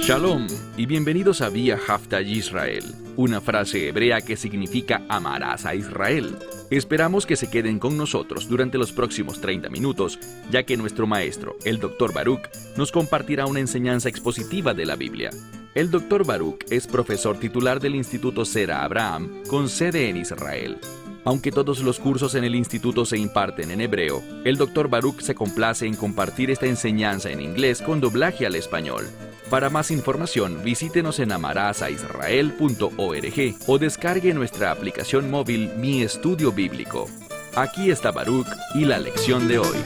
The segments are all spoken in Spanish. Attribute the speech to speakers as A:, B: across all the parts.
A: Shalom y bienvenidos a Vía Haftaj Israel, una frase hebrea que significa amarás a Israel. Esperamos que se queden con nosotros durante los próximos 30 minutos, ya que nuestro maestro, el Dr. Baruch, nos compartirá una enseñanza expositiva de la Biblia. El Dr. Baruch es profesor titular del Instituto Zera Abraham, con sede en Israel. Aunque todos los cursos en el instituto se imparten en hebreo, el Dr. Baruch se complace en compartir esta enseñanza en inglés con doblaje al español. Para más información, visítenos en amarasaisrael.org o descargue nuestra aplicación móvil Mi Estudio Bíblico. Aquí está Baruch y la lección de hoy.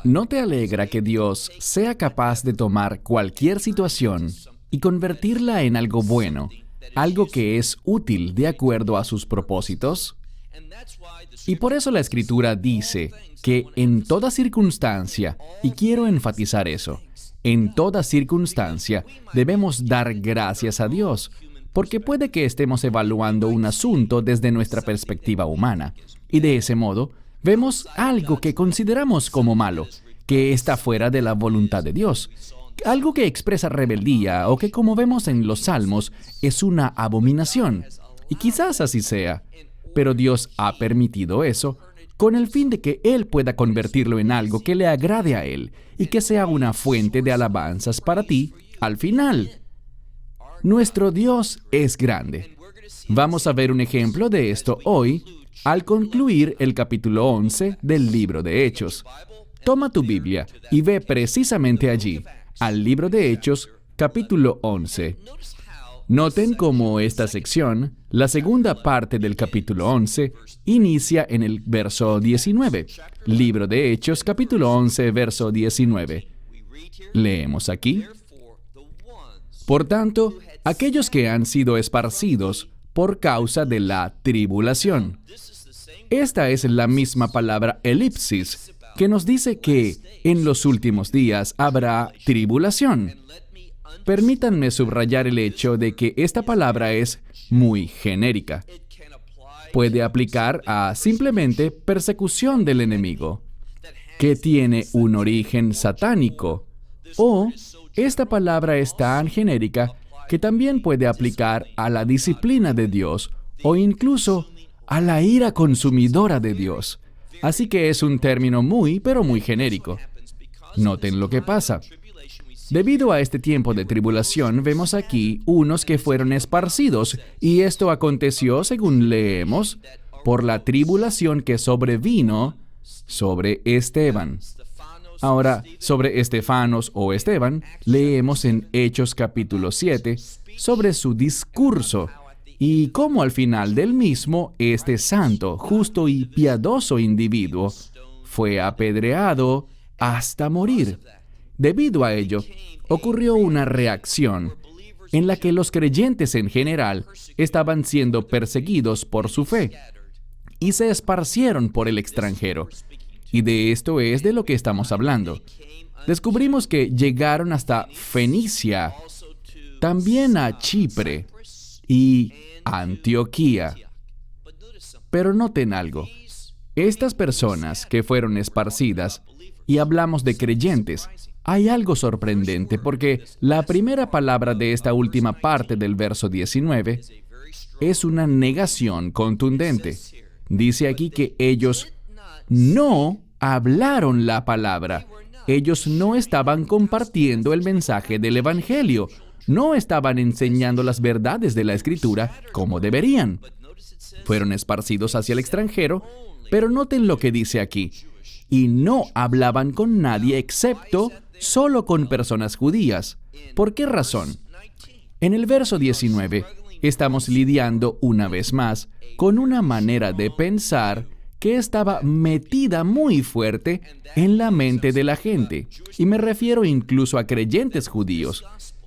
B: ¿No te alegra que Dios sea capaz de tomar cualquier situación y convertirla en algo bueno, algo que es útil de acuerdo a sus propósitos? Y por eso la Escritura dice que en toda circunstancia, y quiero enfatizar eso, en toda circunstancia debemos dar gracias a Dios, porque puede que estemos evaluando un asunto desde nuestra perspectiva humana, y de ese modo vemos algo que consideramos como malo, que está fuera de la voluntad de Dios, algo que expresa rebeldía o que, como vemos en los Salmos, es una abominación. Y quizás así sea, pero Dios ha permitido eso con el fin de que Él pueda convertirlo en algo que le agrade a Él y que sea una fuente de alabanzas para ti al final. Nuestro Dios es grande. Vamos a ver un ejemplo de esto hoy al concluir el capítulo 11 del libro de Hechos. Toma tu Biblia y ve precisamente allí, al libro de Hechos, capítulo 11. Noten cómo esta sección, la segunda parte del capítulo 11, inicia en el verso 19. Libro de Hechos, capítulo 11, verso 19. Leemos aquí: Por tanto, aquellos que han sido esparcidos por causa de la tribulación. Esta es la misma palabra elipsis, que nos dice que en los últimos días habrá tribulación. Permítanme subrayar el hecho de que esta palabra es muy genérica. Puede aplicar a simplemente persecución del enemigo, que tiene un origen satánico, o esta palabra es tan genérica que también puede aplicar a la disciplina de Dios o incluso a la ira consumidora de Dios. Así que es un término muy, pero muy genérico. Noten lo que pasa. Debido a este tiempo de tribulación, vemos aquí unos que fueron esparcidos, y esto aconteció, según leemos, por la tribulación que sobrevino sobre Esteban. Ahora, sobre Estefanos o Esteban, leemos en Hechos capítulo 7 sobre su discurso, y cómo al final del mismo, este santo, justo y piadoso individuo fue apedreado hasta morir. Debido a ello, ocurrió una reacción en la que los creyentes en general estaban siendo perseguidos por su fe y se esparcieron por el extranjero. Y de esto es de lo que estamos hablando. Descubrimos que llegaron hasta Fenicia, también a Chipre y Antioquía. Pero noten algo. Estas personas que fueron esparcidas, y hablamos de creyentes, hay algo sorprendente porque la primera palabra de esta última parte del verso 19 es una negación contundente. Dice aquí que ellos no hablaron la palabra. Ellos no estaban compartiendo el mensaje del Evangelio. No estaban enseñando las verdades de la Escritura como deberían. Fueron esparcidos hacia el extranjero, pero noten lo que dice aquí. Y no hablaban con nadie excepto solo con personas judías. ¿Por qué razón? En el verso 19 estamos lidiando una vez más con una manera de pensar que estaba metida muy fuerte en la mente de la gente, y me refiero incluso a creyentes judíos,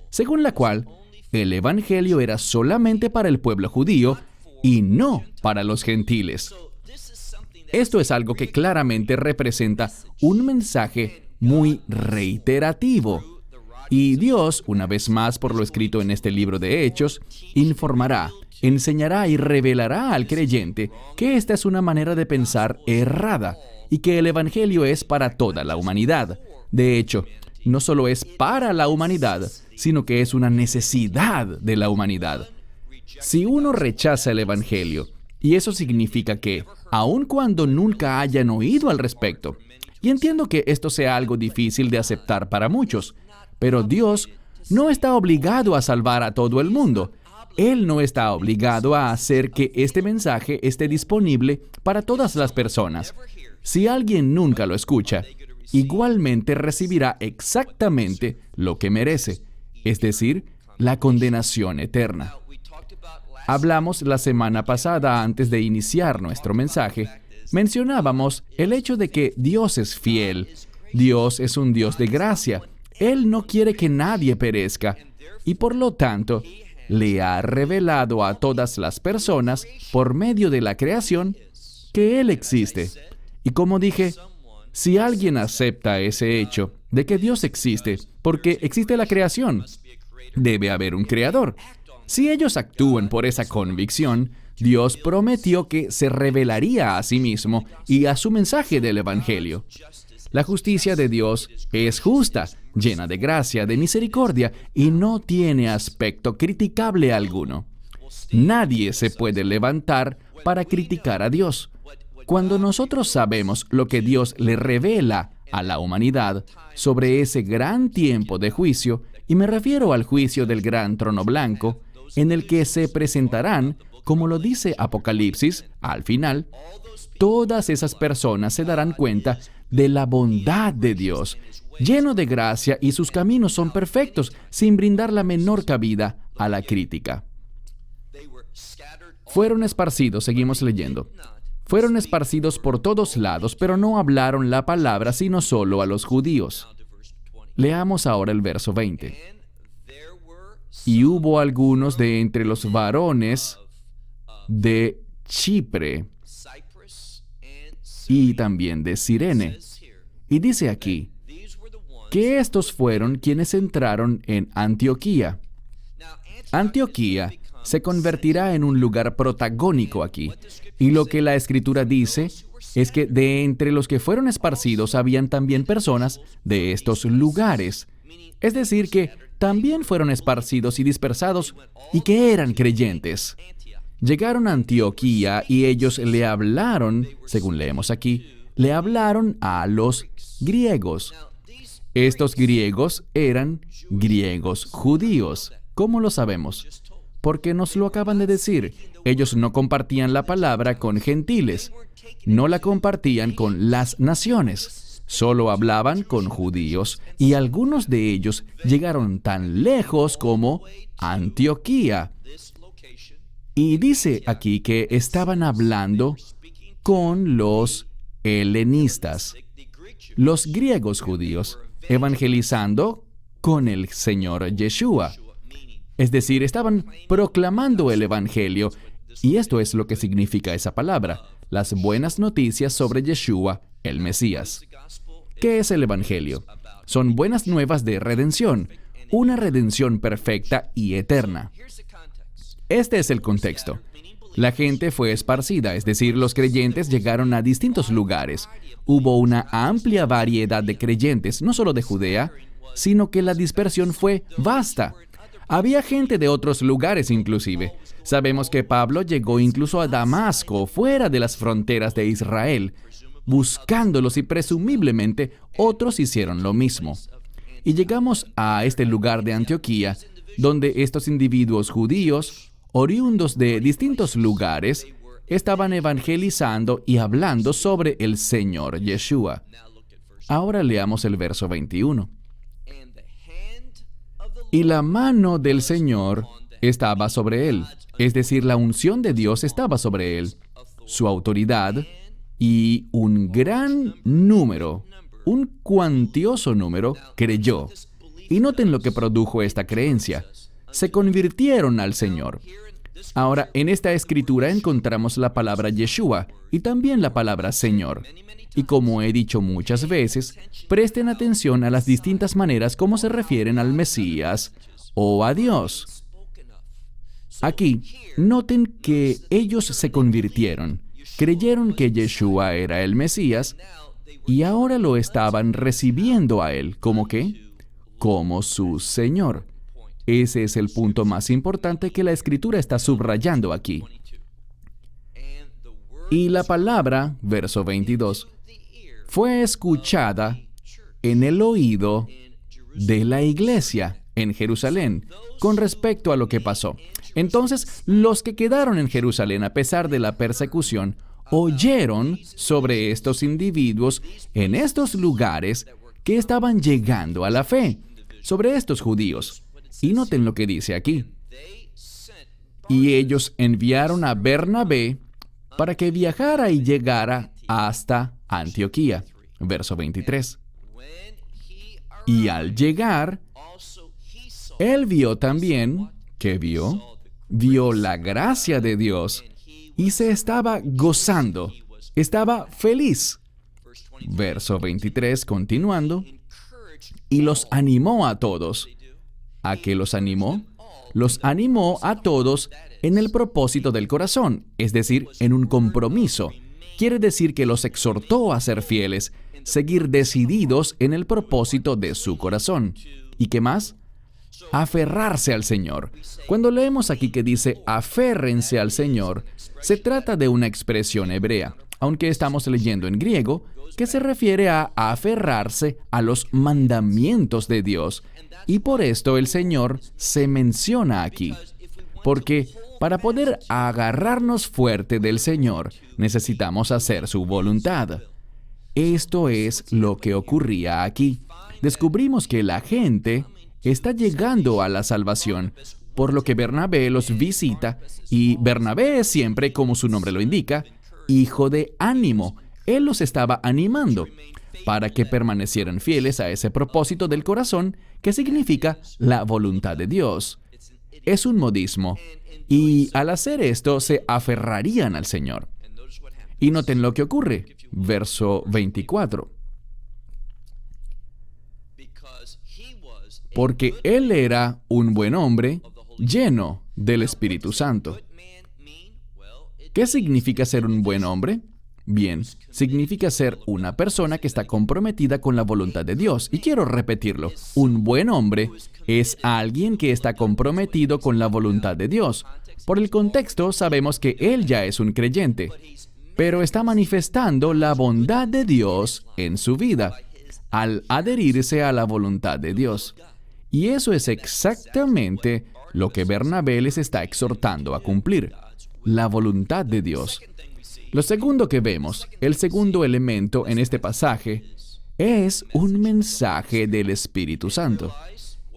B: según la cual el Evangelio era solamente para el pueblo judío y no para los gentiles. Esto es algo que claramente representa un mensaje muy reiterativo. Y Dios, una vez más por lo escrito en este libro de Hechos, informará, enseñará y revelará al creyente que esta es una manera de pensar errada y que el Evangelio es para toda la humanidad, De hecho, no solo es para la humanidad, sino que es una necesidad de la humanidad. Si uno rechaza el Evangelio, y eso significa que, aun cuando nunca hayan oído al respecto, y entiendo que esto sea algo difícil de aceptar para muchos, pero Dios no está obligado a salvar a todo el mundo. Él no está obligado a hacer que este mensaje esté disponible para todas las personas. Si alguien nunca lo escucha, igualmente recibirá exactamente lo que merece, es decir, la condenación eterna. Hablamos la semana pasada, antes de iniciar nuestro mensaje, mencionábamos el hecho de que Dios es fiel. Dios es un Dios de gracia. Él no quiere que nadie perezca y por lo tanto le ha revelado a todas las personas por medio de la creación que Él existe. Y como dije, si alguien acepta ese hecho de que Dios existe, porque existe la creación, debe haber un creador. Si ellos actúan por esa convicción, Dios prometió que se revelaría a sí mismo y a su mensaje del Evangelio. La justicia de Dios es justa, llena de gracia, de misericordia, y no tiene aspecto criticable alguno. Nadie se puede levantar para criticar a Dios. Cuando nosotros sabemos lo que Dios le revela a la humanidad sobre ese gran tiempo de juicio, y me refiero al juicio del gran trono blanco, en el que se presentarán, como lo dice Apocalipsis, al final, todas esas personas se darán cuenta de la bondad de Dios, lleno de gracia, y sus caminos son perfectos, sin brindar la menor cabida a la crítica. Fueron esparcidos, seguimos leyendo. Fueron esparcidos por todos lados, pero no hablaron la palabra sino solo a los judíos. Leamos ahora el verso 20. Y hubo algunos de entre los varones de Chipre y también de Cirene. Y dice aquí que estos fueron quienes entraron en Antioquía. Antioquía se convertirá en un lugar protagónico aquí. Y lo que la Escritura dice es que de entre los que fueron esparcidos habían también personas de estos lugares. Es decir, que también fueron esparcidos y dispersados y que eran creyentes. Llegaron a Antioquía y ellos le hablaron, según leemos aquí, le hablaron a los griegos. Estos griegos eran griegos judíos. ¿Cómo lo sabemos? Porque nos lo acaban de decir. Ellos no compartían la palabra con gentiles. No la compartían con las naciones. Solo hablaban con judíos y algunos de ellos llegaron tan lejos como Antioquía. Y dice aquí que estaban hablando con los helenistas, los griegos judíos, evangelizando con el Señor Yeshua. Es decir, estaban proclamando el Evangelio, y esto es lo que significa esa palabra, las buenas noticias sobre Yeshua, el Mesías. ¿Qué es el Evangelio? Son buenas nuevas de redención, una redención perfecta y eterna. Este es el contexto. La gente fue esparcida, es decir, los creyentes llegaron a distintos lugares. Hubo una amplia variedad de creyentes, no solo de Judea, sino que la dispersión fue vasta. Había gente de otros lugares inclusive. Sabemos que Pablo llegó incluso a Damasco, fuera de las fronteras de Israel, buscándolos, y presumiblemente otros hicieron lo mismo. Y llegamos a este lugar de Antioquía, donde estos individuos judíos, oriundos de distintos lugares, estaban evangelizando y hablando sobre el Señor Yeshua. Ahora leamos el verso 21. Y la mano del Señor estaba sobre él, es decir, la unción de Dios estaba sobre él, su autoridad, y un gran número, un cuantioso número, creyó. Y noten lo que produjo esta creencia. Se convirtieron al Señor. Ahora, en esta escritura encontramos la palabra Yeshua y también la palabra Señor. Y como he dicho muchas veces, presten atención a las distintas maneras como se refieren al Mesías o a Dios. Aquí, noten que ellos se convirtieron, creyeron que Yeshua era el Mesías, y ahora lo estaban recibiendo a Él. ¿Cómo qué? Como su Señor. Ese es el punto más importante que la Escritura está subrayando aquí. Y la palabra, verso 22, fue escuchada en el oído de la iglesia en Jerusalén con respecto a lo que pasó. Entonces, los que quedaron en Jerusalén a pesar de la persecución, oyeron sobre estos individuos en estos lugares que estaban llegando a la fe, sobre estos judíos. Y noten lo que dice aquí. Y ellos enviaron a Bernabé para que viajara y llegara hasta Antioquía. Verso 23. Y al llegar, él vio también, ¿qué vio? Vio la gracia de Dios y se estaba gozando, estaba feliz. Verso 23, continuando. Y los animó a todos. ¿A qué los animó? Los animó a todos en el propósito del corazón, es decir, en un compromiso. Quiere decir que los exhortó a ser fieles, seguir decididos en el propósito de su corazón. ¿Y qué más? Aferrarse al Señor. Cuando leemos aquí que dice aférrense al Señor, se trata de una expresión hebrea, aunque estamos leyendo en griego, que se refiere a aferrarse a los mandamientos de Dios. Y por esto el Señor se menciona aquí. Porque para poder agarrarnos fuerte del Señor, necesitamos hacer su voluntad. Esto es lo que ocurría aquí. Descubrimos que la gente está llegando a la salvación, por lo que Bernabé los visita, y Bernabé es siempre, como su nombre lo indica, hijo de ánimo. Él los estaba animando para que permanecieran fieles a ese propósito del corazón, que significa la voluntad de Dios. Es un modismo, y al hacer esto se aferrarían al Señor. Y noten lo que ocurre, verso 24. Porque él era un buen hombre, lleno del Espíritu Santo. ¿Qué significa ser un buen hombre? Bien, significa ser una persona que está comprometida con la voluntad de Dios. Y quiero repetirlo, un buen hombre es alguien que está comprometido con la voluntad de Dios. Por el contexto, sabemos que él ya es un creyente, pero está manifestando la bondad de Dios en su vida, al adherirse a la voluntad de Dios. Y eso es exactamente lo que Bernabé les está exhortando a cumplir, la voluntad de Dios. Lo segundo que vemos, el segundo elemento en este pasaje, es un mensaje del Espíritu Santo.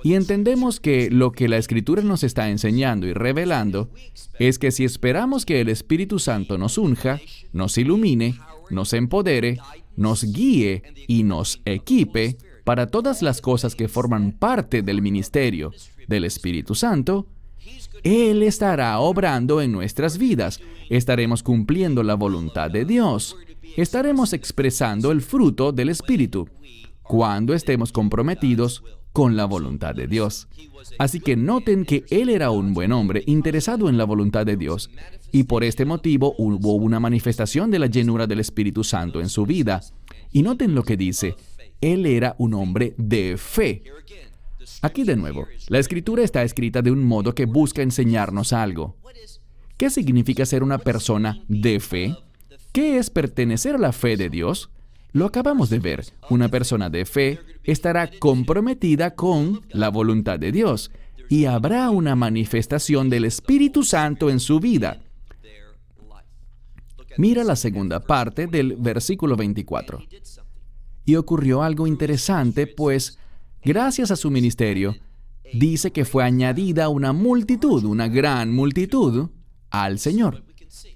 B: Y entendemos que lo que la Escritura nos está enseñando y revelando es que si esperamos que el Espíritu Santo nos unja, nos ilumine, nos empodere, nos guíe y nos equipe para todas las cosas que forman parte del ministerio del Espíritu Santo, Él estará obrando en nuestras vidas. Estaremos cumpliendo la voluntad de Dios. Estaremos expresando el fruto del Espíritu cuando estemos comprometidos con la voluntad de Dios. Así que noten que él era un buen hombre interesado en la voluntad de Dios, y por este motivo hubo una manifestación de la llenura del Espíritu Santo en su vida. Y noten lo que dice, él era un hombre de fe. Aquí de nuevo, la Escritura está escrita de un modo que busca enseñarnos algo. ¿Qué significa ser una persona de fe? ¿Qué es pertenecer a la fe de Dios? Lo acabamos de ver. Una persona de fe estará comprometida con la voluntad de Dios y habrá una manifestación del Espíritu Santo en su vida. Mira la segunda parte del versículo 24. Y ocurrió algo interesante, pues, gracias a su ministerio, dice que fue añadida una multitud, una gran multitud, al Señor.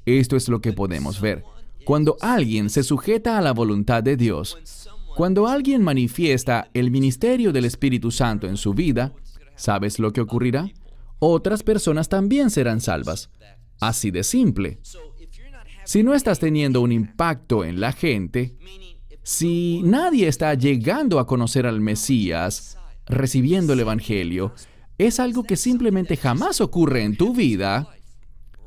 B: Esto es lo que podemos ver. Cuando alguien se sujeta a la voluntad de Dios, cuando alguien manifiesta el ministerio del Espíritu Santo en su vida, ¿sabes lo que ocurrirá? Otras personas también serán salvas. Así de simple. Si no estás teniendo un impacto en la gente, si nadie está llegando a conocer al Mesías, recibiendo el Evangelio, es algo que simplemente jamás ocurre en tu vida.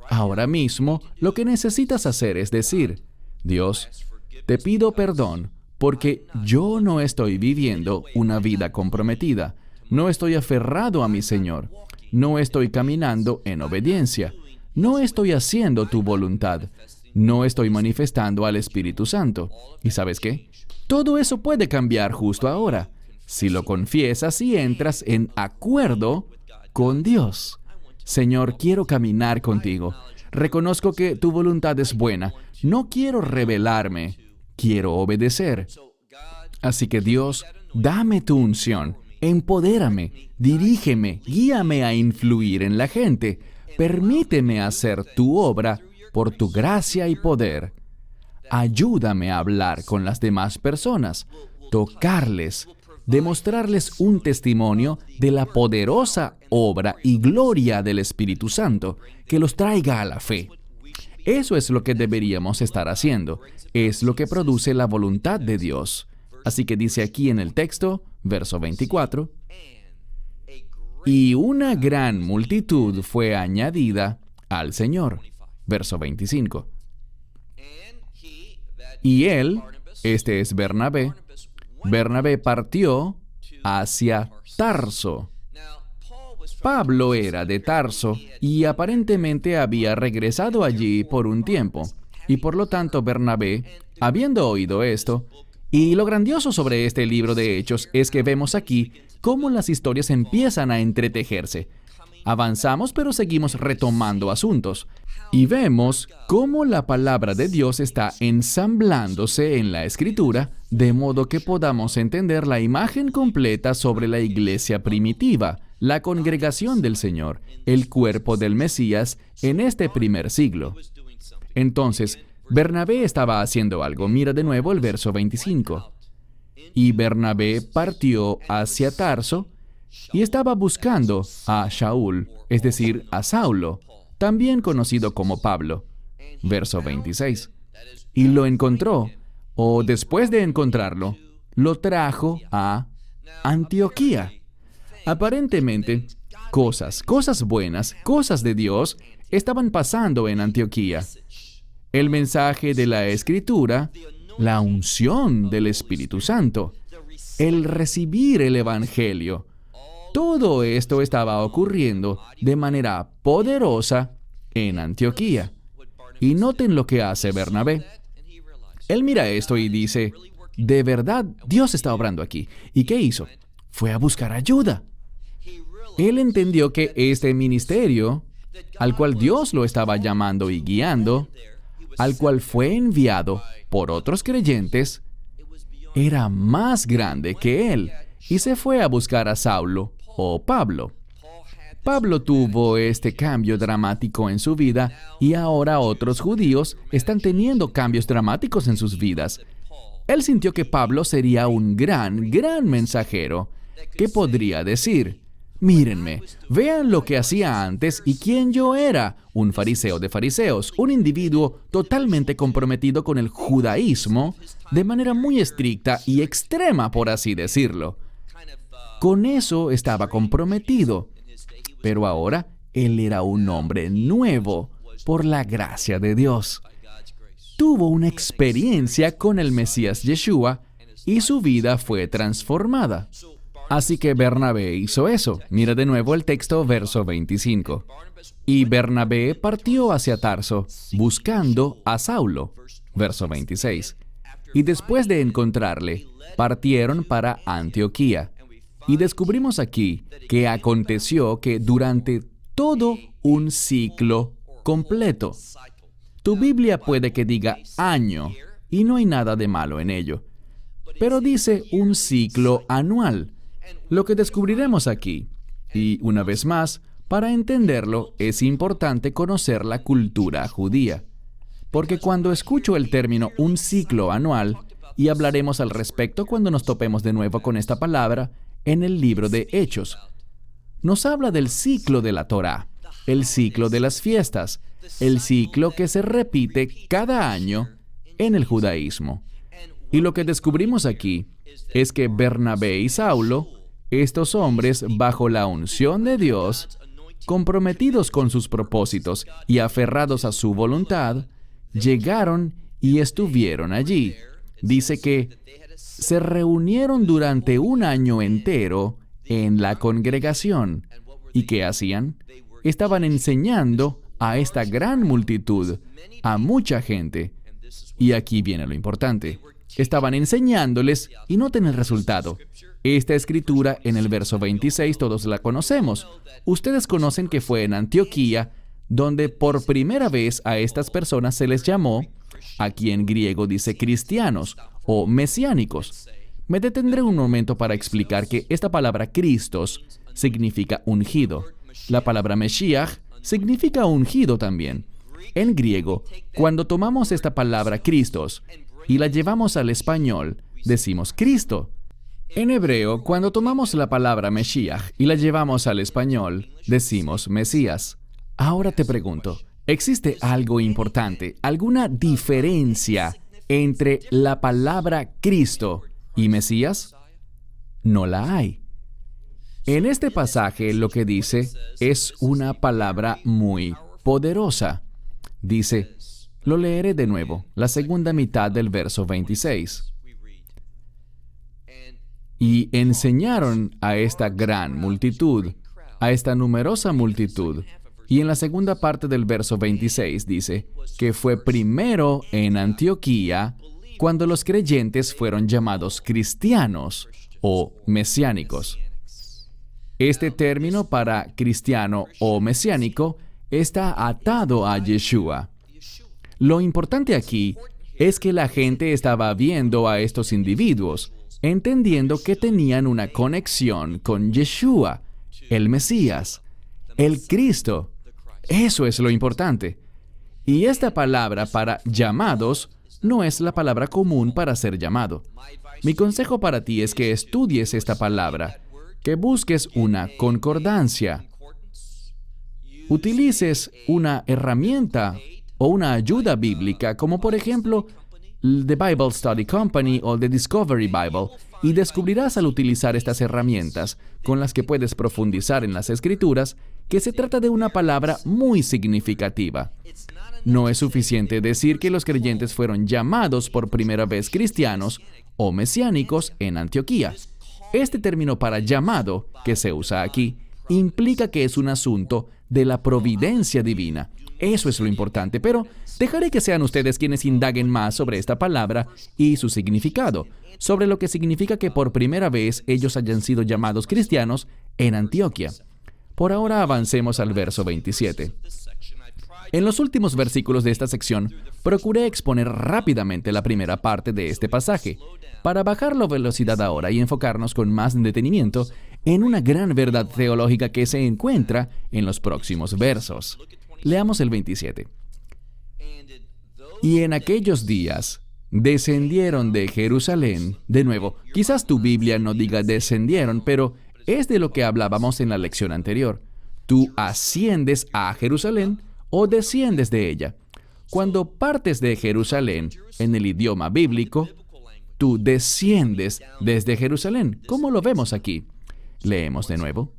B: Ahora mismo, lo que necesitas hacer es decir, Dios, te pido perdón porque yo no estoy viviendo una vida comprometida. No estoy aferrado a mi Señor. No estoy caminando en obediencia. No estoy haciendo tu voluntad. No estoy manifestando al Espíritu Santo. ¿Y sabes qué? Todo eso puede cambiar justo ahora, si lo confiesas y entras en acuerdo con Dios. Señor, quiero caminar contigo. Reconozco que tu voluntad es buena. No quiero rebelarme. Quiero obedecer. Así que Dios, dame tu unción. Empodérame. Dirígeme. Guíame a influir en la gente. Permíteme hacer tu obra por tu gracia y poder. Ayúdame a hablar con las demás personas, tocarles, demostrarles un testimonio de la poderosa obra y gloria del Espíritu Santo que los traiga a la fe. Eso es lo que deberíamos estar haciendo. Es lo que produce la voluntad de Dios. Así que dice aquí en el texto, verso 24, y una gran multitud fue añadida al Señor. Verso 25. Y él, este es Bernabé, partió hacia Tarso. Pablo era de Tarso y aparentemente había regresado allí por un tiempo. Y por lo tanto Bernabé, habiendo oído esto, y lo grandioso sobre este libro de Hechos es que vemos aquí cómo las historias empiezan a entretejerse. Avanzamos, pero seguimos retomando asuntos. Y vemos cómo la palabra de Dios está ensamblándose en la Escritura, de modo que podamos entender la imagen completa sobre la iglesia primitiva, la congregación del Señor, el cuerpo del Mesías en este primer siglo. Entonces, Bernabé estaba haciendo algo. Mira de nuevo el verso 25. Y Bernabé partió hacia Tarso y estaba buscando a Shaul, es decir, a Saulo, también conocido como Pablo. Verso 26. Y lo encontró, o después de encontrarlo, lo trajo a Antioquía. Aparentemente, cosas buenas, cosas de Dios, estaban pasando en Antioquía. El mensaje de la Escritura, la unción del Espíritu Santo, el recibir el Evangelio. Todo esto estaba ocurriendo de manera poderosa en Antioquía. Y noten lo que hace Bernabé. Él mira esto y dice, de verdad, Dios está obrando aquí. ¿Y qué hizo? Fue a buscar ayuda. Él entendió que este ministerio, al cual Dios lo estaba llamando y guiando, al cual fue enviado por otros creyentes, era más grande que él, y se fue a buscar a Saulo o Pablo. Pablo tuvo este cambio dramático en su vida y ahora otros judíos están teniendo cambios dramáticos en sus vidas. Él sintió que Pablo sería un gran mensajero que podría decir, mírenme, vean lo que hacía antes y quién yo era, un fariseo de fariseos, un individuo totalmente comprometido con el judaísmo de manera muy estricta y extrema, por así decirlo. Con eso estaba comprometido. Pero ahora, él era un hombre nuevo por la gracia de Dios. Tuvo una experiencia con el Mesías Yeshua y su vida fue transformada. Así que Bernabé hizo eso. Mira de nuevo el texto, verso 25. Y Bernabé partió hacia Tarso, buscando a Saulo. Verso 26. Y después de encontrarle, partieron para Antioquía. Y descubrimos aquí que aconteció que durante todo un ciclo completo. Tu Biblia puede que diga año, y no hay nada de malo en ello. Pero dice un ciclo anual. Lo que descubriremos aquí, y una vez más, para entenderlo, es importante conocer la cultura judía. Porque cuando escucho el término un ciclo anual, y hablaremos al respecto cuando nos topemos de nuevo con esta palabra, en el libro de Hechos, nos habla del ciclo de la Torá, el ciclo de las fiestas, el ciclo que se repite cada año en el judaísmo. Y lo que descubrimos aquí es que Bernabé y Saulo, estos hombres bajo la unción de Dios, comprometidos con sus propósitos y aferrados a su voluntad, llegaron y estuvieron allí. Dice que se reunieron durante un año entero en la congregación. ¿Y qué hacían? Estaban enseñando a esta gran multitud, a mucha gente. Y aquí viene lo importante. Estaban enseñándoles y noten el resultado. Esta escritura en el verso 26 todos la conocemos. Ustedes conocen que fue en Antioquía donde por primera vez a estas personas se les llamó, aquí en griego dice cristianos o mesiánicos. Me detendré un momento para explicar que esta palabra Cristos significa ungido. La palabra Meshiach significa ungido también. En griego, cuando tomamos esta palabra Cristos y la llevamos al español, decimos Cristo. En hebreo, cuando tomamos la palabra Meshiach y la llevamos al español, decimos Mesías. Ahora te pregunto, ¿existe algo importante, alguna diferencia entre la palabra Cristo y Mesías? No la hay. En este pasaje lo que dice es una palabra muy poderosa. Dice, lo leeré de nuevo, la segunda mitad del verso 26. Y enseñaron a esta gran multitud, a esta numerosa multitud. Y en la segunda parte del verso 26 dice que fue primero en Antioquía cuando los creyentes fueron llamados cristianos o mesiánicos. Este término para cristiano o mesiánico está atado a Yeshua. Lo importante aquí es que la gente estaba viendo a estos individuos, entendiendo que tenían una conexión con Yeshua, el Mesías, el Cristo. Eso es lo importante. Y esta palabra para llamados no es la palabra común para ser llamado. Mi consejo para ti es que estudies esta palabra, que busques una concordancia, utilices una herramienta o una ayuda bíblica, como por ejemplo The Bible Study Company o The Discovery Bible, y descubrirás al utilizar estas herramientas con las que puedes profundizar en las Escrituras que se trata de una palabra muy significativa. No es suficiente decir que los creyentes fueron llamados por primera vez cristianos o mesiánicos en Antioquía. Este término para llamado, que se usa aquí, implica que es un asunto de la providencia divina. Eso es lo importante, pero dejaré que sean ustedes quienes indaguen más sobre esta palabra y su significado, sobre lo que significa que por primera vez ellos hayan sido llamados cristianos en Antioquía. Por ahora avancemos al verso 27. En los últimos versículos de esta sección, procuré exponer rápidamente la primera parte de este pasaje, para bajar la velocidad ahora y enfocarnos con más detenimiento en una gran verdad teológica que se encuentra en los próximos versos. Leamos el 27. Y en aquellos días descendieron de Jerusalén. De nuevo, quizás tu Biblia no diga descendieron, pero es de lo que hablábamos en la lección anterior. Tú asciendes a Jerusalén o desciendes de ella. Cuando partes de Jerusalén, en el idioma bíblico, tú desciendes desde Jerusalén. ¿Cómo lo vemos aquí? Leemos de nuevo.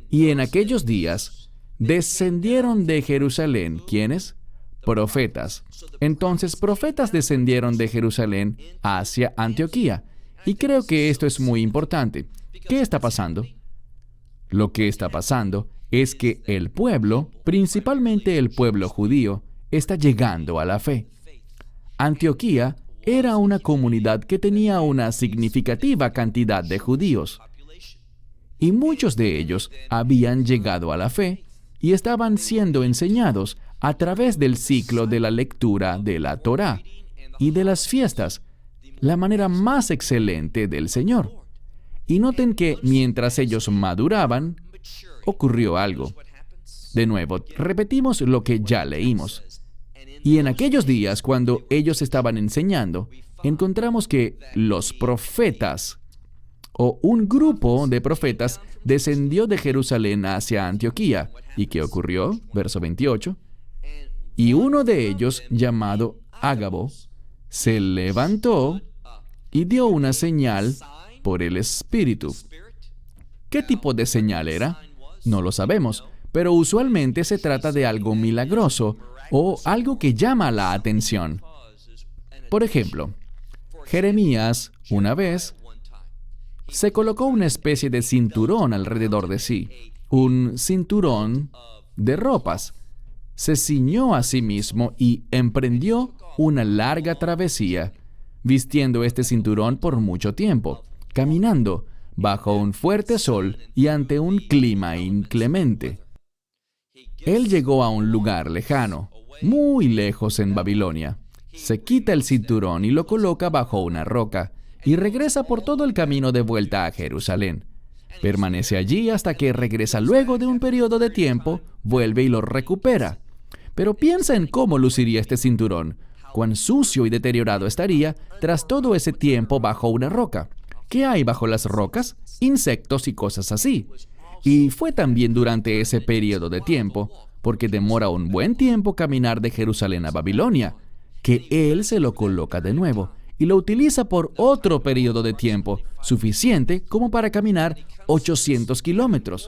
B: Y en aquellos días descendieron de Jerusalén. ¿Quiénes? Profetas. Entonces, profetas descendieron de Jerusalén hacia Antioquía. Y creo que esto es muy importante. ¿Qué está pasando? Lo que está pasando es que el pueblo, principalmente el pueblo judío, está llegando a la fe. Antioquía era una comunidad que tenía una significativa cantidad de judíos. Y muchos de ellos habían llegado a la fe y estaban siendo enseñados a través del ciclo de la lectura de la Torá y de las fiestas, la manera más excelente del Señor. Y noten que mientras ellos maduraban, ocurrió algo. De nuevo, repetimos lo que ya leímos. Y en aquellos días, cuando ellos estaban enseñando, encontramos que los profetas, o un grupo de profetas, descendió de Jerusalén hacia Antioquía. ¿Y qué ocurrió? Verso 28. Y uno de ellos, llamado Ágabo, se levantó y dio una señal por el Espíritu. ¿Qué tipo de señal era? No lo sabemos, pero usualmente se trata de algo milagroso o algo que llama la atención. Por ejemplo, Jeremías, una vez, se colocó una especie de cinturón alrededor de sí, un cinturón de ropas. Se ciñó a sí mismo y emprendió una larga travesía, vistiendo este cinturón por mucho tiempo, caminando bajo un fuerte sol y ante un clima inclemente. Él llegó a un lugar lejano, muy lejos en Babilonia. Se quita el cinturón y lo coloca bajo una roca, y regresa por todo el camino de vuelta a Jerusalén. Permanece allí hasta que regresa luego de un periodo de tiempo, vuelve y lo recupera. Pero piensa en cómo luciría este cinturón, cuán sucio y deteriorado estaría tras todo ese tiempo bajo una roca. ¿Qué hay bajo las rocas? Insectos y cosas así. Y fue también durante ese periodo de tiempo, porque demora un buen tiempo caminar de Jerusalén a Babilonia, que Él se lo coloca de nuevo y lo utiliza por otro periodo de tiempo, suficiente como para caminar 800 kilómetros.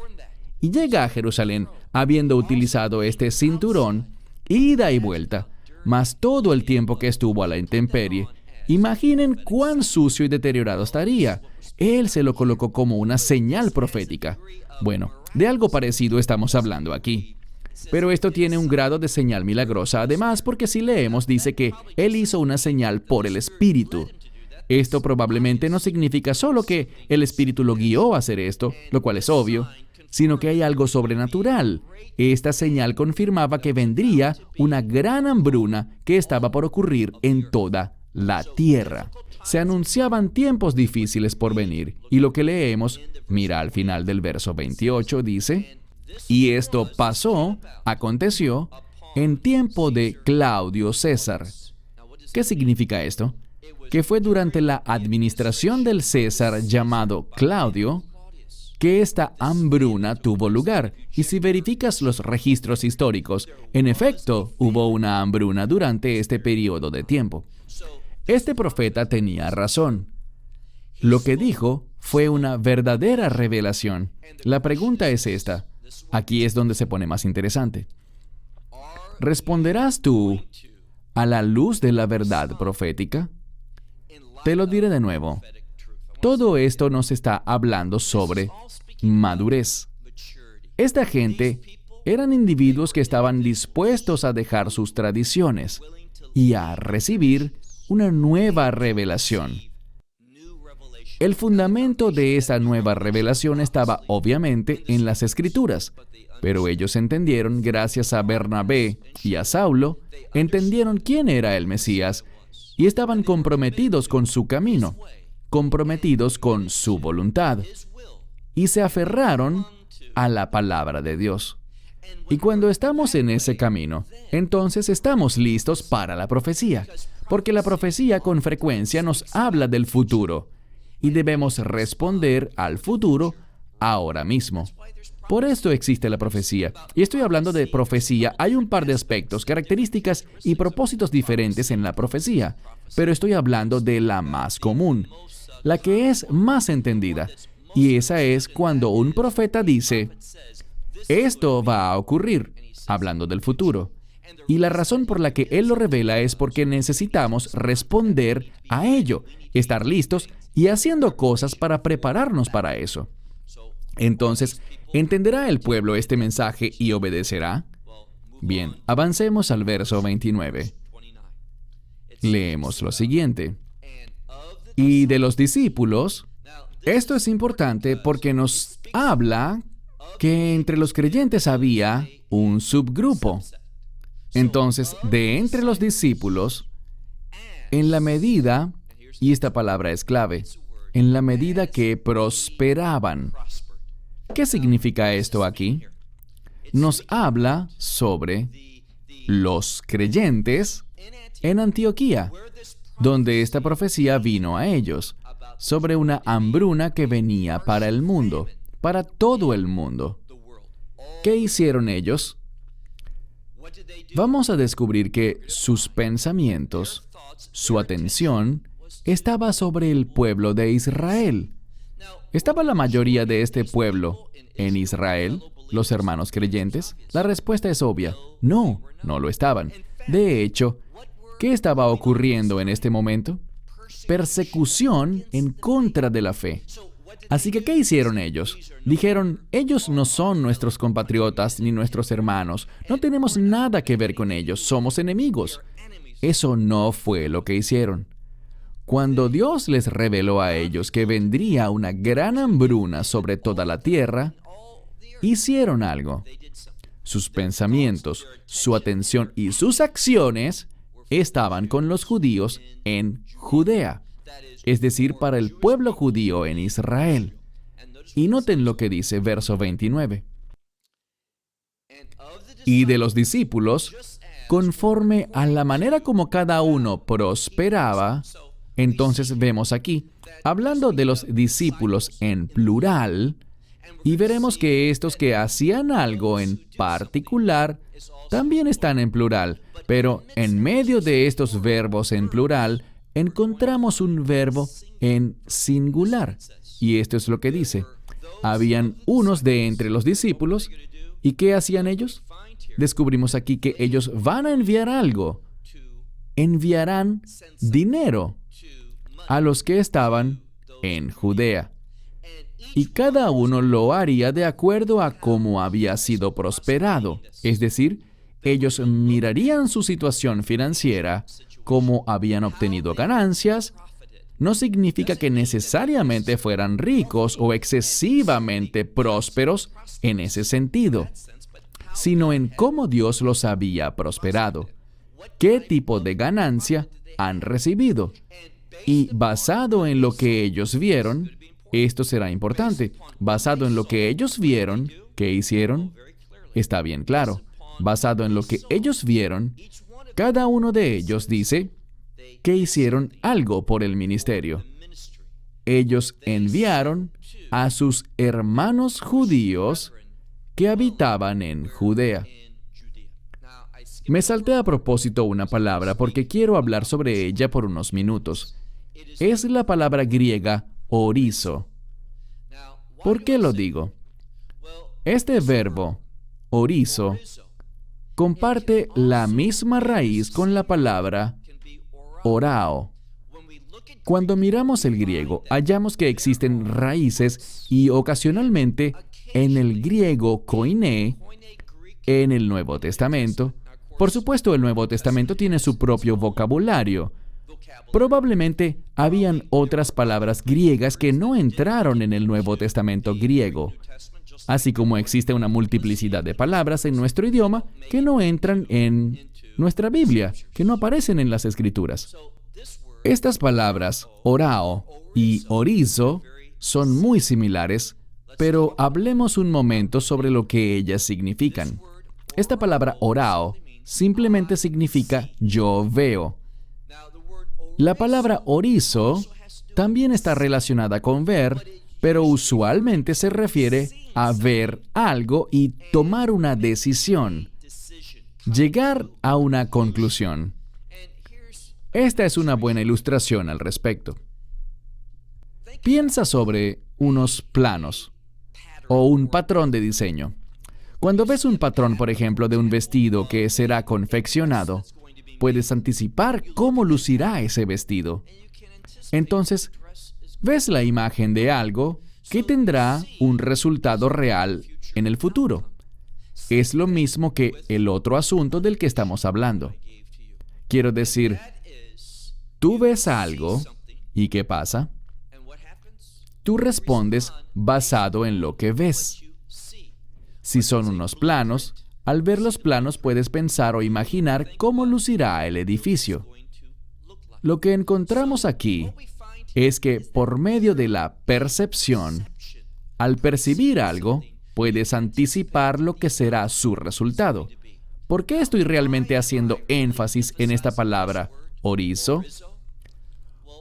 B: Y llega a Jerusalén habiendo utilizado este cinturón, ida y vuelta, más todo el tiempo que estuvo a la intemperie. Imaginen cuán sucio y deteriorado estaría. Él se lo colocó como una señal profética. Bueno, de algo parecido estamos hablando aquí. Pero esto tiene un grado de señal milagrosa, además, porque si leemos, dice que Él hizo una señal por el Espíritu. Esto probablemente no significa solo que el Espíritu lo guió a hacer esto, lo cual es obvio, sino que hay algo sobrenatural. Esta señal confirmaba que vendría una gran hambruna que estaba por ocurrir en toda la tierra. Se anunciaban tiempos difíciles por venir, y lo que leemos, mira al final del verso 28, dice: y esto aconteció, en tiempo de Claudio César. ¿Qué significa esto? Que fue durante la administración del César llamado Claudio que esta hambruna tuvo lugar. Y si verificas los registros históricos, en efecto, hubo una hambruna durante este periodo de tiempo. Este profeta tenía razón. Lo que dijo fue una verdadera revelación. La pregunta es esta. Aquí es donde se pone más interesante. ¿Responderás tú a la luz de la verdad profética? Te lo diré de nuevo. Todo esto nos está hablando sobre madurez. Esta gente eran individuos que estaban dispuestos a dejar sus tradiciones y a recibir una nueva revelación. El fundamento de esa nueva revelación estaba obviamente en las Escrituras, pero ellos entendieron, gracias a Bernabé y a Saulo, entendieron quién era el Mesías y estaban comprometidos con su camino, comprometidos con su voluntad, y se aferraron a la palabra de Dios. Y cuando estamos en ese camino, entonces estamos listos para la profecía, porque la profecía con frecuencia nos habla del futuro, y debemos responder al futuro ahora mismo. Por esto existe la profecía. Y estoy hablando de profecía. Hay un par de aspectos, características y propósitos diferentes en la profecía, pero estoy hablando de la más común, la que es más entendida. Y esa es cuando un profeta dice: esto va a ocurrir, hablando del futuro. Y la razón por la que Él lo revela es porque necesitamos responder a ello, estar listos y haciendo cosas para prepararnos para eso. Entonces, ¿entenderá el pueblo este mensaje y obedecerá? Bien, avancemos al verso 29. Leemos lo siguiente. Y de los discípulos, esto es importante porque nos habla que entre los creyentes había un subgrupo. Entonces, de entre los discípulos, en la medida, y esta palabra es clave, en la medida que prosperaban. ¿Qué significa esto aquí? Nos habla sobre los creyentes en Antioquía, donde esta profecía vino a ellos, sobre una hambruna que venía para el mundo, para todo el mundo. ¿Qué hicieron ellos? Vamos a descubrir que sus pensamientos, su atención, estaba sobre el pueblo de Israel. ¿Estaba la mayoría de este pueblo en Israel, los hermanos creyentes? La respuesta es obvia. No, no lo estaban. De hecho, ¿qué estaba ocurriendo en este momento? persecución en contra de la fe. Así que, ¿qué hicieron ellos? Dijeron, ellos no son nuestros compatriotas ni nuestros hermanos. No tenemos nada que ver con ellos. Somos enemigos. Eso no fue lo que hicieron. Cuando Dios les reveló a ellos que vendría una gran hambruna sobre toda la tierra, hicieron algo. Sus pensamientos, su atención y sus acciones estaban con los judíos en Judea, es decir, para el pueblo judío en Israel. Y noten lo que dice verso 29. Y de los discípulos, conforme a la manera como cada uno prosperaba. Entonces vemos aquí, hablando de los discípulos en plural, y veremos que estos que hacían algo en particular también están en plural, pero en medio de estos verbos en plural, encontramos un verbo en singular. Y esto es lo que dice. Habían unos de entre los discípulos, ¿y qué hacían ellos? Descubrimos aquí que ellos van a enviar algo. Enviarán dinero a los que estaban en Judea. Y cada uno lo haría de acuerdo a cómo había sido prosperado. Es decir, ellos mirarían su situación financiera, cómo habían obtenido ganancias. No significa que necesariamente fueran ricos o excesivamente prósperos en ese sentido, sino en cómo Dios los había prosperado. ¿Qué tipo de ganancia han recibido? Y basado en lo que ellos vieron, esto será importante. Basado en lo que ellos vieron, ¿qué hicieron? Está bien claro. Basado en lo que ellos vieron, cada uno de ellos dice que hicieron algo por el ministerio. Ellos enviaron a sus hermanos judíos que habitaban en Judea. Me salté a propósito una palabra porque quiero hablar sobre ella por unos minutos. Es la palabra griega orizo. ¿Por qué lo digo? Este verbo, orizo, comparte la misma raíz con la palabra orao. Cuando miramos el griego, hallamos que existen raíces y ocasionalmente en el griego koiné, en el Nuevo Testamento. Por supuesto, el Nuevo Testamento tiene su propio vocabulario. Probablemente habían otras palabras griegas que no entraron en el Nuevo Testamento griego, así como existe una multiplicidad de palabras en nuestro idioma que no entran en nuestra Biblia, que no aparecen en las Escrituras. Estas palabras, orao y orizo, son muy similares, pero hablemos un momento sobre lo que ellas significan. Esta palabra orao simplemente significa yo veo. La palabra orizo también está relacionada con ver, pero usualmente se refiere a ver algo y tomar una decisión, llegar a una conclusión. Esta es una buena ilustración al respecto. Piensa sobre unos planos o un patrón de diseño. Cuando ves un patrón, por ejemplo, de un vestido que será confeccionado, puedes anticipar cómo lucirá ese vestido. Entonces, ves la imagen de algo que tendrá un resultado real en el futuro. Es lo mismo que el otro asunto del que estamos hablando. Quiero decir, tú ves algo, ¿y qué pasa? Tú respondes basado en lo que ves. Si son unos planos, al ver los planos puedes pensar o imaginar cómo lucirá el edificio. Lo que encontramos aquí es que por medio de la percepción, al percibir algo, puedes anticipar lo que será su resultado. ¿Por qué estoy realmente haciendo énfasis en esta palabra, orizo?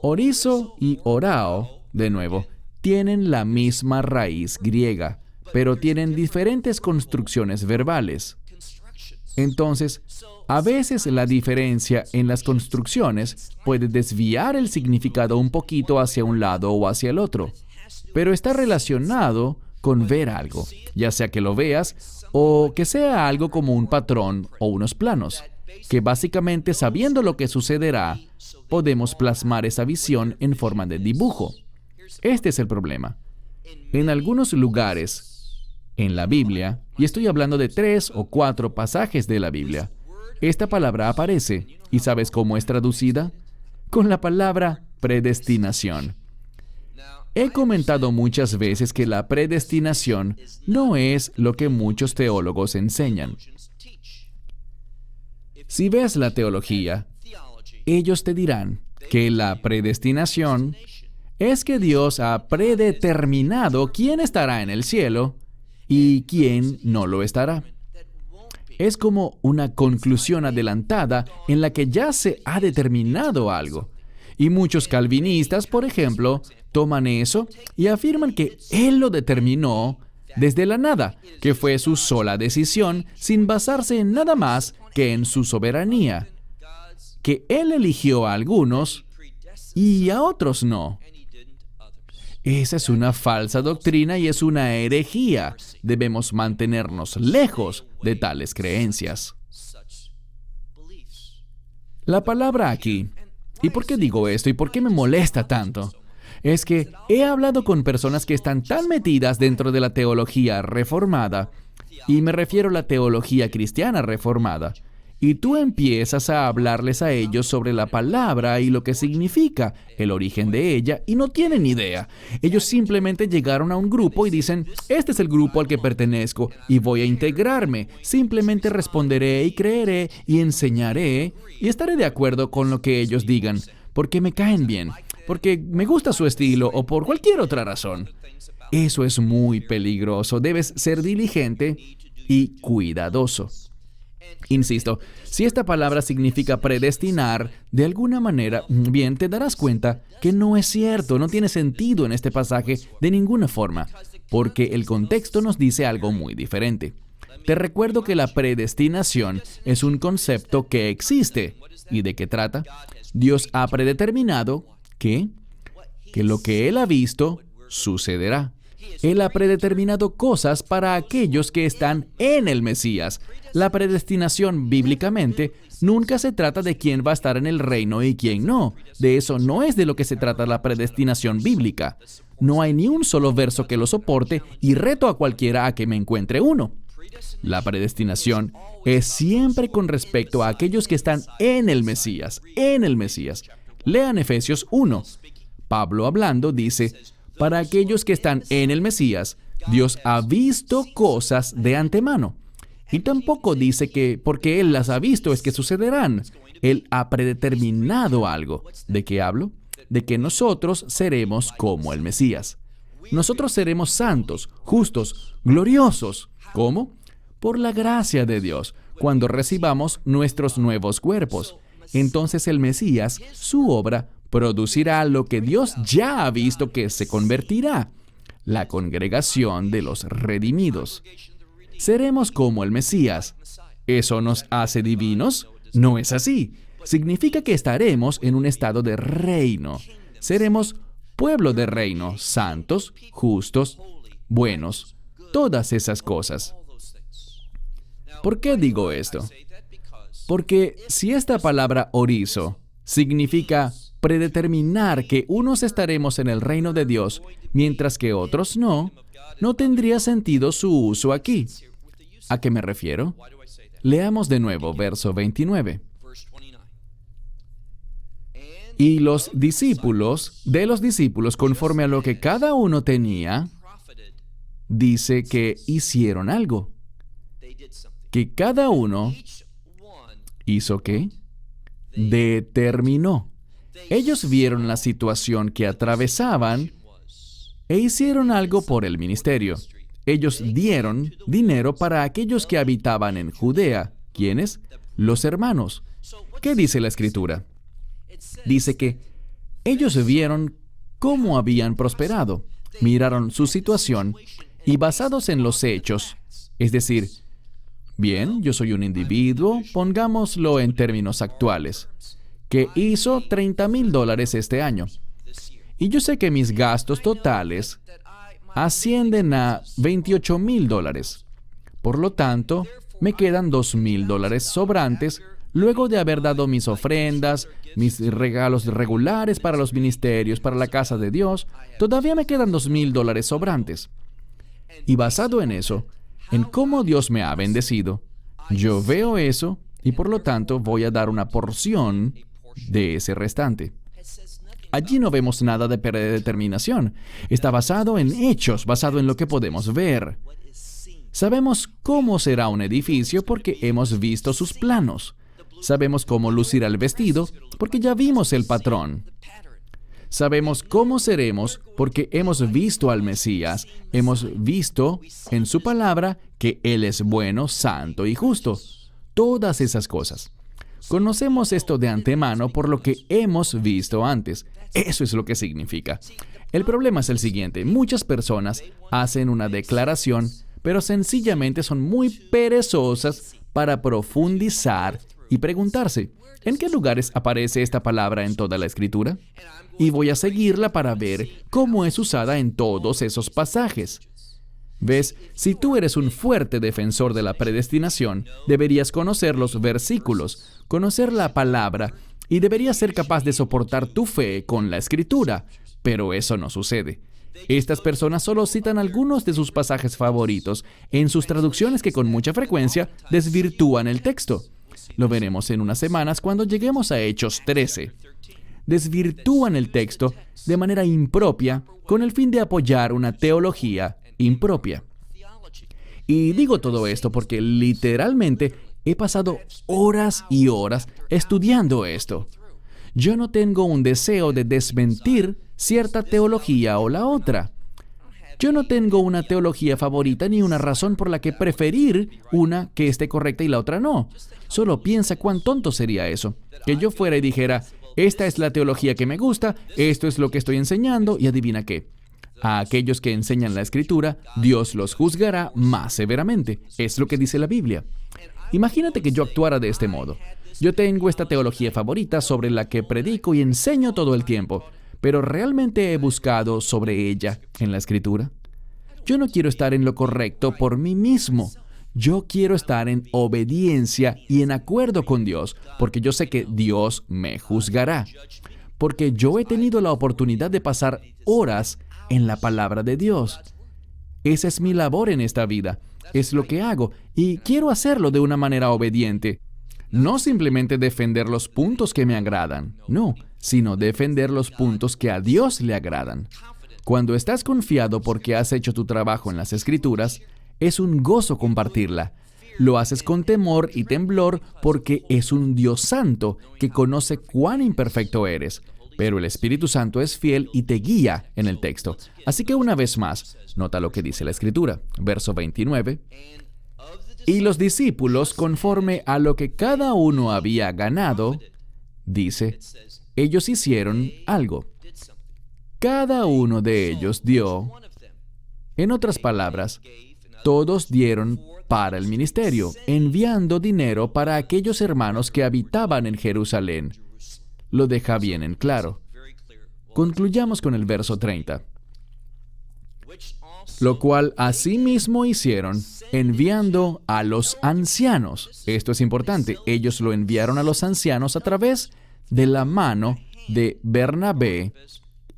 B: Orizo y orao, de nuevo, tienen la misma raíz griega, pero tienen diferentes construcciones verbales. Entonces, a veces la diferencia en las construcciones puede desviar el significado un poquito hacia un lado o hacia el otro, pero está relacionado con ver algo, ya sea que lo veas o que sea algo como un patrón o unos planos. que básicamente sabiendo lo que sucederá, podemos plasmar esa visión en forma de dibujo. Este es el problema. En algunos lugares en la Biblia, y estoy hablando de 3 o 4 pasajes de la Biblia, esta palabra aparece. ¿Y sabes cómo es traducida? Con la palabra predestinación. He comentado muchas veces que la predestinación no es lo que muchos teólogos enseñan. Si ves la teología, ellos te dirán que la predestinación es que Dios ha predeterminado quién estará en el cielo y quién no lo estará. Es como una conclusión adelantada en la que ya se ha determinado algo. Y muchos calvinistas, por ejemplo, toman eso y afirman que Él lo determinó desde la nada, que fue su sola decisión sin basarse en nada más que en su soberanía, que Él eligió a algunos y a otros no. Esa es una falsa doctrina y es una herejía. Debemos mantenernos lejos de tales creencias. La palabra aquí, ¿y por qué digo esto y por qué me molesta tanto? Es que he hablado con personas que están tan metidas dentro de la teología reformada, y me refiero a la teología cristiana reformada, y tú empiezas a hablarles a ellos sobre la palabra y lo que significa, el origen de ella, y no tienen idea. Ellos simplemente llegaron a un grupo y dicen, este es el grupo al que pertenezco y voy a integrarme. Simplemente responderé y creeré y enseñaré y estaré de acuerdo con lo que ellos digan, porque me caen bien, porque me gusta su estilo o por cualquier otra razón. Eso es muy peligroso. Debes ser diligente y cuidadoso. Insisto, si esta palabra significa predestinar, de alguna manera, bien, te darás cuenta que no es cierto, no tiene sentido en este pasaje de ninguna forma, porque el contexto nos dice algo muy diferente. Te recuerdo que la predestinación es un concepto que existe. ¿Y de qué trata? Dios ha predeterminado que lo que Él ha visto sucederá. Él ha predeterminado cosas para aquellos que están en el Mesías. La predestinación bíblicamente nunca se trata de quién va a estar en el reino y quién no. De eso no es de lo que se trata la predestinación bíblica. No hay ni un solo verso que lo soporte y reto a cualquiera a que me encuentre uno. La predestinación es siempre con respecto a aquellos que están en el Mesías, en el Mesías. Lean Efesios 1. Pablo hablando dice, para aquellos que están en el Mesías, Dios ha visto cosas de antemano. Y tampoco dice que porque Él las ha visto es que sucederán. Él ha predeterminado algo. ¿De qué hablo? De que nosotros seremos como el Mesías. Nosotros seremos santos, justos, gloriosos. ¿Cómo? Por la gracia de Dios, cuando recibamos nuestros nuevos cuerpos. Entonces el Mesías, su obra, producirá lo que Dios ya ha visto que se convertirá, la congregación de los redimidos. Seremos como el Mesías. ¿Eso nos hace divinos? No es así. Significa que estaremos en un estado de reino. Seremos pueblo de reino, santos, justos, buenos, todas esas cosas. ¿Por qué digo esto? Porque si esta palabra orizo significa predeterminar que unos estaremos en el reino de Dios, mientras que otros no, no tendría sentido su uso aquí. ¿A qué me refiero? Leamos de nuevo verso 29. Y los discípulos, conforme a lo que cada uno tenía, dice que hicieron algo. Que cada uno hizo ¿qué? Determinó. Ellos vieron la situación que atravesaban e hicieron algo por el ministerio. Ellos dieron dinero para aquellos que habitaban en Judea. ¿Quiénes? Los hermanos. ¿Qué dice la Escritura? Dice que ellos vieron cómo habían prosperado, miraron su situación y basados en los hechos, es decir, bien, yo soy un individuo, pongámoslo en términos actuales, que hizo $30,000 este año. Y yo sé que mis gastos totales ascienden a $28,000. Por lo tanto, me quedan $2,000 sobrantes, luego de haber dado mis ofrendas, mis regalos regulares para los ministerios, para la casa de Dios, todavía me quedan $2,000 sobrantes. Y basado en eso, en cómo Dios me ha bendecido, yo veo eso y por lo tanto voy a dar una porción de ese restante. Allí no vemos nada de predeterminación. Está basado en hechos, basado en lo que podemos ver. Sabemos cómo será un edificio porque hemos visto sus planos. Sabemos cómo lucirá el vestido porque ya vimos el patrón. Sabemos cómo seremos porque hemos visto al Mesías. Hemos visto en su palabra que Él es bueno, santo y justo. Todas esas cosas. Conocemos esto de antemano por lo que hemos visto antes. Eso es lo que significa. El problema es el siguiente. Muchas personas hacen una declaración, pero sencillamente son muy perezosas para profundizar y preguntarse, ¿en qué lugares aparece esta palabra en toda la Escritura? Y voy a seguirla para ver cómo es usada en todos esos pasajes. ¿Ves? Si tú eres un fuerte defensor de la predestinación, deberías conocer los versículos, conocer la palabra, y deberías ser capaz de soportar tu fe con la Escritura. Pero eso no sucede. Estas personas solo citan algunos de sus pasajes favoritos en sus traducciones que con mucha frecuencia desvirtúan el texto. Lo veremos en unas semanas cuando lleguemos a Hechos 13. Desvirtúan el texto de manera impropia con el fin de apoyar una teología impropia. Y digo todo esto porque literalmente he pasado horas y horas estudiando esto. Yo no tengo un deseo de desmentir cierta teología o la otra. Yo no tengo una teología favorita ni una razón por la que preferir una que esté correcta y la otra no. Solo piensa cuán tonto sería eso. Que yo fuera y dijera, esta es la teología que me gusta, esto es lo que estoy enseñando, y adivina qué. A aquellos que enseñan la Escritura, Dios los juzgará más severamente. Es lo que dice la Biblia. Imagínate que yo actuara de este modo. Yo tengo esta teología favorita sobre la que predico y enseño todo el tiempo, pero ¿realmente he buscado sobre ella en la Escritura? Yo no quiero estar en lo correcto por mí mismo. Yo quiero estar en obediencia y en acuerdo con Dios, porque yo sé que Dios me juzgará. Porque yo he tenido la oportunidad de pasar horas en la palabra de Dios. Esa es mi labor en esta vida. Es lo que hago, y quiero hacerlo de una manera obediente. No simplemente defender los puntos que me agradan, no, sino defender los puntos que a Dios le agradan. Cuando estás confiado porque has hecho tu trabajo en las Escrituras, es un gozo compartirla. Lo haces con temor y temblor porque es un Dios santo que conoce cuán imperfecto eres. Pero el Espíritu Santo es fiel y te guía en el texto. Así que una vez más, nota lo que dice la Escritura. Verso 29. Y los discípulos, conforme a lo que cada uno había ganado, dice, ellos hicieron algo. Cada uno de ellos dio. En otras palabras, todos dieron para el ministerio, enviando dinero para aquellos hermanos que habitaban en Jerusalén. Lo deja bien en claro. Concluyamos con el verso 30. Lo cual asimismo hicieron, enviando a los ancianos. Esto es importante. Ellos lo enviaron a los ancianos a través de la mano de Bernabé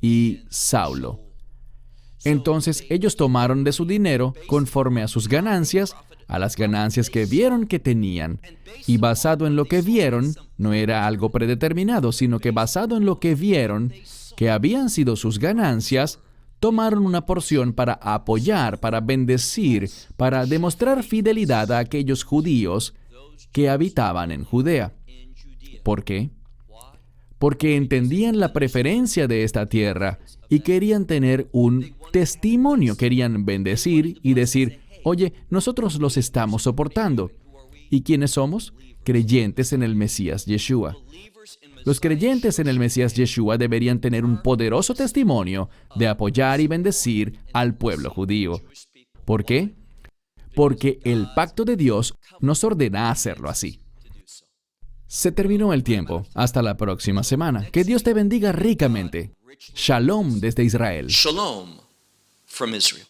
B: y Saulo. Entonces ellos tomaron de su dinero conforme a sus ganancias, a las ganancias que vieron que tenían. Y basado en lo que vieron, no era algo predeterminado, sino que basado en lo que vieron que habían sido sus ganancias, tomaron una porción para apoyar, para bendecir, para demostrar fidelidad a aquellos judíos que habitaban en Judea. ¿Por qué? Porque entendían la preferencia de esta tierra y querían tener un testimonio, querían bendecir y decir, oye, nosotros los estamos soportando. ¿Y quiénes somos? Creyentes en el Mesías Yeshua. Los creyentes en el Mesías Yeshua deberían tener un poderoso testimonio de apoyar y bendecir al pueblo judío. ¿Por qué? Porque el pacto de Dios nos ordena hacerlo así. Se terminó el tiempo. Hasta la próxima semana. Que Dios te bendiga ricamente. Shalom desde Israel.
C: Shalom from Israel.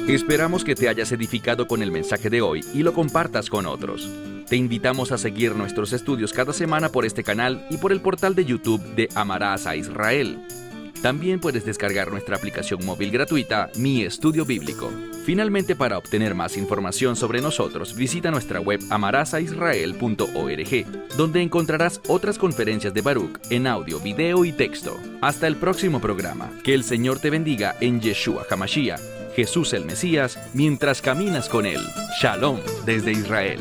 A: Esperamos que te hayas edificado con el mensaje de hoy y lo compartas con otros. Te invitamos a seguir nuestros estudios cada semana por este canal y por el portal de YouTube de Amarás a Israel. También puedes descargar nuestra aplicación móvil gratuita, Mi Estudio Bíblico. Finalmente, para obtener más información sobre nosotros, visita nuestra web amarasaisrael.org, donde encontrarás otras conferencias de Baruch en audio, video y texto. Hasta el próximo programa. Que el Señor te bendiga en Yeshua HaMashiach, Jesús el Mesías, mientras caminas con Él. Shalom desde Israel.